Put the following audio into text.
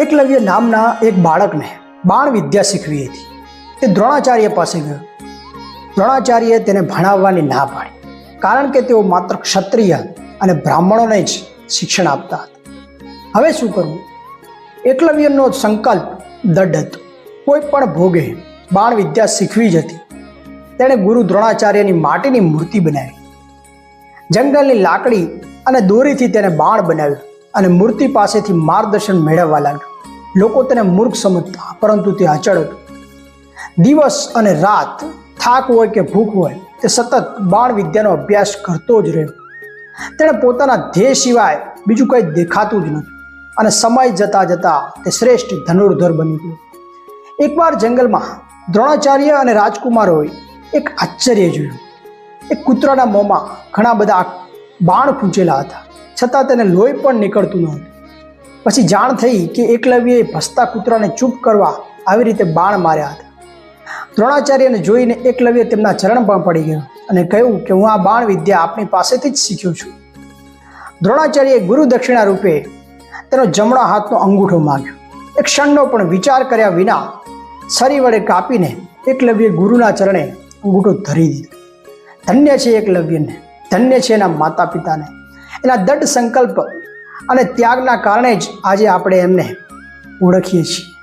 એકલવ્ય નામના એક બાળકને બાણ વિદ્યા શીખવી હતી. તે દ્રોણાચાર્ય પાસે ગયો. દ્રોણાચાર્યએ તેને ભણાવવાની ના પાડી, કારણ કે તેઓ માત્ર ક્ષત્રિય અને બ્રાહ્મણોને જ શિક્ષણ આપતા હતા. હવે શું કરવું? એકલવ્યનો સંકલ્પ દૃઢ હતો. કોઈ પણ ભોગે બાણ વિદ્યા શીખવી જ હતી. તેણે ગુરુ દ્રોણાચાર્યની માટીની મૂર્તિ બનાવી. જંગલની લાકડી અને દોરીથી તેને બાણ બનાવ્યું અને મૂર્તિ પાસેથી માર્ગદર્શન મેળવવા લાગ્યો. લોકો તેને મૂર્ખ સમજતા, પરંતુ તે અચળ હતું. દિવસ અને રાત, થાક હોય કે ભૂખ હોય, તે સતત બાણ વિદ્યાનો અભ્યાસ કરતો જ રહ્યો. તેણે પોતાના ધ્યેય સિવાય બીજું કંઈ દેખાતું જ નહોતું અને સમય જતાં જતાં તે શ્રેષ્ઠ ધનુર્ધર બની ગયો. એકવાર જંગલમાં દ્રોણાચાર્ય અને રાજકુમારોએ એક આશ્ચર્ય જોયું. એક કૂતરાના મોંમાં ઘણા બધા બાણ ખૂંચેલા હતા, છતાં તેને લોહી પણ નીકળતું ન હતું. પછી જાણ થઈ કે એકલવ્યએ ભસતા કૂતરાને ચૂપ કરવા આવી રીતે બાણ માર્યા હતા. દ્રોણાચાર્યને જોઈને એકલવ્ય તેમના ચરણ પર પડી ગયો અને કહ્યું કે હું આ બાણ વિદ્યા આપની પાસેથી જ શીખ્યો છું. દ્રોણાચાર્યએ ગુરુ દક્ષિણા રૂપે તેનો જમણા હાથનો અંગૂઠો માંગ્યો. એક ક્ષણનો પણ વિચાર કર્યા વિના છરી વડે કાપીને એકલવ્યએ ગુરુના ચરણે અંગૂઠો ધરી દીધો. ધન્ય છે એકલવ્યને, ધન્ય છે એના માતા પિતાને. એના દૃઢ સંકલ્પ અને ત્યાગના કારણે જ આજે આપણે એમને ઓળખીએ છીએ.